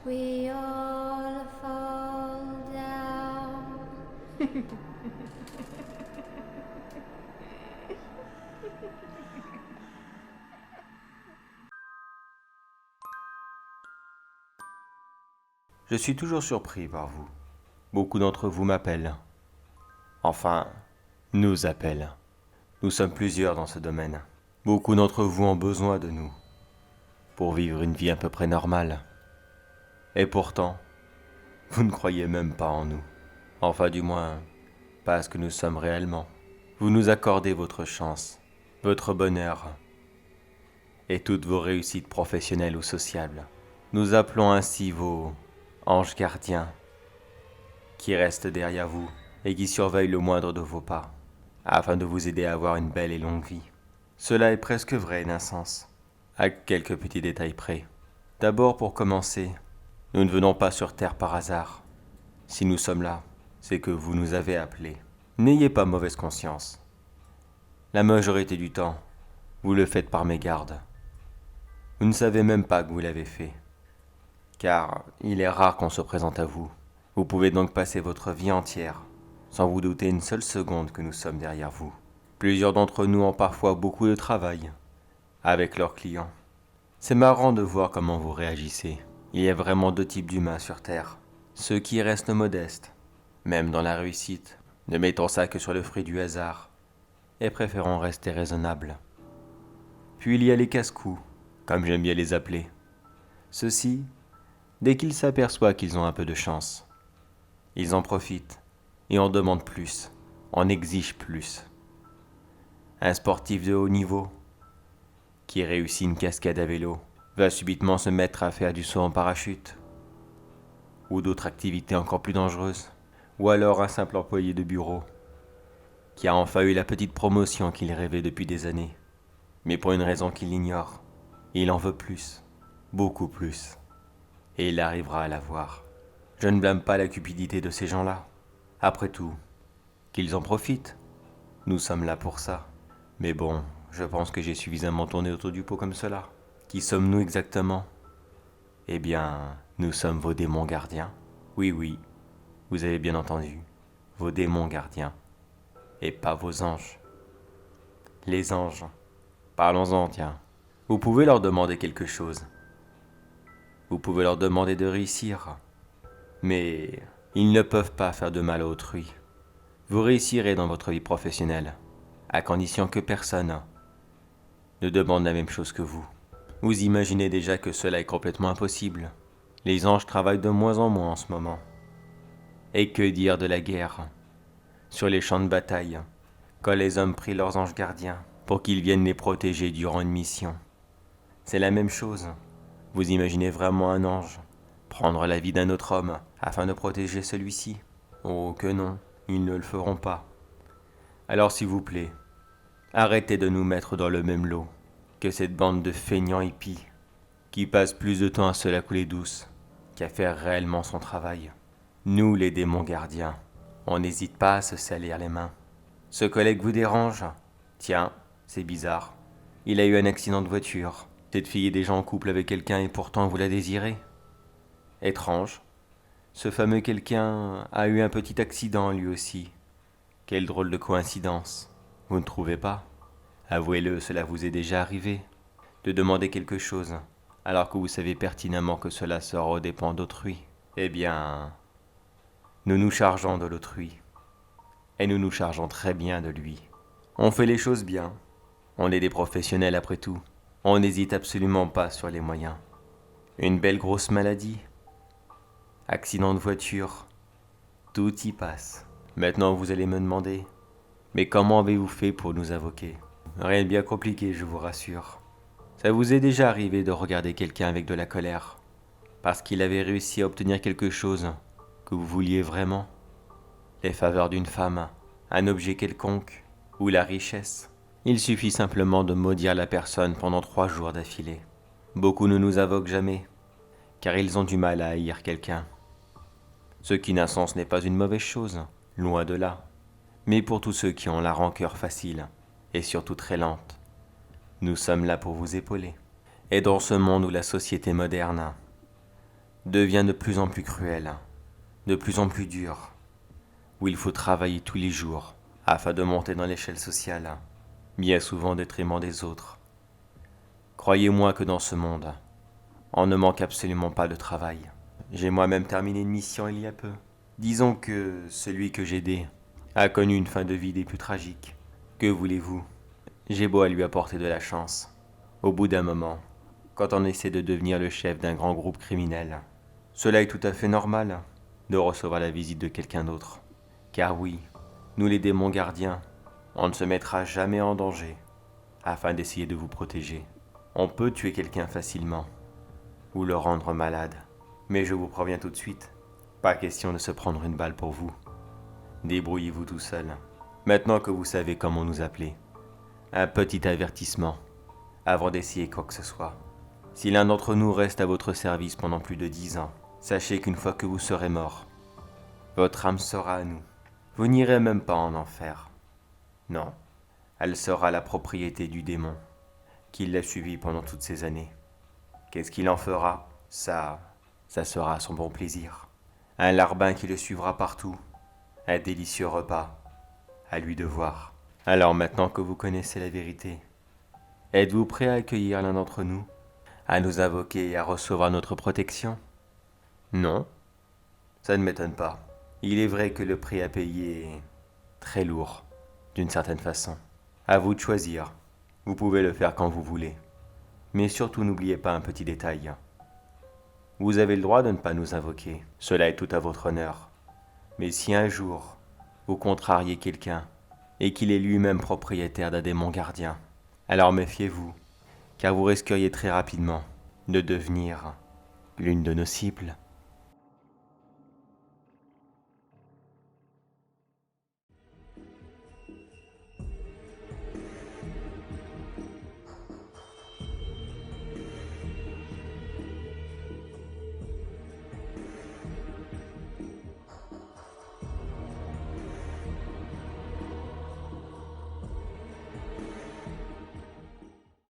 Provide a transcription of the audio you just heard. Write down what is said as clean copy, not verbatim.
we all fall down. Je suis toujours surpris par vous. Beaucoup d'entre vous m'appellent. Enfin, nous appellent. Nous sommes plusieurs dans ce domaine. Beaucoup d'entre vous ont besoin de nous pour vivre une vie à peu près normale. Et pourtant, vous ne croyez même pas en nous. Enfin, du moins, pas ce que nous sommes réellement. Vous nous accordez votre chance, votre bonheur et toutes vos réussites professionnelles ou sociales. Nous appelons ainsi vos anges gardiens qui restent derrière vous et qui surveillent le moindre de vos pas, afin de vous aider à avoir une belle et longue vie. Cela est presque vrai d'un sens, à quelques petits détails près. D'abord, pour commencer, nous ne venons pas sur Terre par hasard. Si nous sommes là, c'est que vous nous avez appelés. N'ayez pas mauvaise conscience. La majorité du temps, vous le faites par mégarde. Vous ne savez même pas que vous l'avez fait, car il est rare qu'on se présente à vous. Vous pouvez donc passer votre vie entière sans vous douter une seule seconde que nous sommes derrière vous. Plusieurs d'entre nous ont parfois beaucoup de travail avec leurs clients. C'est marrant de voir comment vous réagissez. Il y a vraiment deux types d'humains sur Terre. Ceux qui restent modestes, même dans la réussite, ne mettant ça que sur le fruit du hasard, et préférant rester raisonnables. Puis il y a les casse-cous, comme j'aime bien les appeler. Ceux-ci, dès qu'ils s'aperçoivent qu'ils ont un peu de chance, ils en profitent et en demandent plus, en exigent plus. Un sportif de haut niveau, qui réussit une cascade à vélo, va subitement se mettre à faire du saut en parachute, ou d'autres activités encore plus dangereuses, ou alors un simple employé de bureau, qui a enfin eu la petite promotion qu'il rêvait depuis des années, mais pour une raison qu'il ignore, il en veut plus, beaucoup plus, et il arrivera à l'avoir. Je ne blâme pas la cupidité de ces gens-là. Après tout, qu'ils en profitent. Nous sommes là pour ça. Mais bon, je pense que j'ai suffisamment tourné autour du pot comme cela. Qui sommes-nous exactement? Eh bien, nous sommes vos démons gardiens. Oui, oui, vous avez bien entendu. Vos démons gardiens. Et pas vos anges. Les anges. Parlons-en, tiens. Vous pouvez leur demander quelque chose. Vous pouvez leur demander de réussir. Mais ils ne peuvent pas faire de mal à autrui. Vous réussirez dans votre vie professionnelle, à condition que personne ne demande la même chose que vous. Vous imaginez déjà que cela est complètement impossible. Les anges travaillent de moins en moins en ce moment. Et que dire de la guerre, sur les champs de bataille, quand les hommes prient leurs anges gardiens pour qu'ils viennent les protéger durant une mission. C'est la même chose. Vous imaginez vraiment un ange prendre la vie d'un autre homme afin de protéger celui-ci? Oh que non, ils ne le feront pas. Alors s'il vous plaît, arrêtez de nous mettre dans le même lot que cette bande de feignants hippies qui passent plus de temps à se la couler douce qu'à faire réellement son travail. Nous, les démons gardiens, on n'hésite pas à se salir les mains. Ce collègue vous dérange? Tiens, c'est bizarre. Il a eu un accident de voiture. Cette fille est déjà en couple avec quelqu'un et pourtant vous la désirez? Étrange. Ce fameux quelqu'un a eu un petit accident lui aussi. Quelle drôle de coïncidence. Vous ne trouvez pas? Avouez-le, cela vous est déjà arrivé de demander quelque chose, alors que vous savez pertinemment que cela sera aux dépens d'autrui. Eh bien, nous nous chargeons de l'autrui, et nous nous chargeons très bien de lui. On fait les choses bien, on est des professionnels après tout, on n'hésite absolument pas sur les moyens. Une belle grosse maladie, accident de voiture, tout y passe. Maintenant vous allez me demander, mais comment avez-vous fait pour nous invoquer? Rien de bien compliqué, je vous rassure. Ça vous est déjà arrivé de regarder quelqu'un avec de la colère, parce qu'il avait réussi à obtenir quelque chose que vous vouliez vraiment? Les faveurs d'une femme, un objet quelconque, ou la richesse? Il suffit simplement de maudire la personne pendant 3 jours d'affilée. Beaucoup ne nous invoquent jamais, car ils ont du mal à haïr quelqu'un. Ce qui d'un sens n'est pas une mauvaise chose, loin de là. Mais pour tous ceux qui ont la rancœur facile, et surtout très lente, nous sommes là pour vous épauler. Et dans ce monde où la société moderne devient de plus en plus cruel, de plus en plus dur, où il faut travailler tous les jours afin de monter dans l'échelle sociale, bien souvent au détriment des autres. Croyez-moi que dans ce monde, on ne manque absolument pas de travail. J'ai moi-même terminé une mission il y a peu. Disons que celui que j'ai aidé a connu une fin de vie des plus tragiques. Que voulez-vous? J'ai beau à lui apporter de la chance. Au bout d'un moment, quand on essaie de devenir le chef d'un grand groupe criminel, cela est tout à fait normal de recevoir la visite de quelqu'un d'autre. Car oui, nous les démons gardiens, on ne se mettra jamais en danger afin d'essayer de vous protéger. On peut tuer quelqu'un facilement ou le rendre malade. Mais je vous préviens tout de suite, pas question de se prendre une balle pour vous. Débrouillez-vous tout seul. Maintenant que vous savez comment nous appeler, un petit avertissement avant d'essayer quoi que ce soit. Si l'un d'entre nous reste à votre service pendant plus de 10 ans, sachez qu'une fois que vous serez mort, votre âme sera à nous. Vous n'irez même pas en enfer. Non, elle sera la propriété du démon qui l'a suivi pendant toutes ces années. Qu'est-ce qu'il en fera? Ça sera à son bon plaisir. Un larbin qui le suivra partout. Un délicieux repas. À lui de voir. Alors maintenant que vous connaissez la vérité, êtes-vous prêt à accueillir l'un d'entre nous? À nous invoquer et à recevoir notre protection? Non? Ça ne m'étonne pas. Il est vrai que le prix à payer est très lourd, d'une certaine façon. À vous de choisir. Vous pouvez le faire quand vous voulez. Mais surtout n'oubliez pas un petit détail. Vous avez le droit de ne pas nous invoquer, cela est tout à votre honneur. Mais si un jour, vous contrariez quelqu'un, et qu'il est lui-même propriétaire d'un démon gardien, alors méfiez-vous, car vous risqueriez très rapidement de devenir l'une de nos cibles.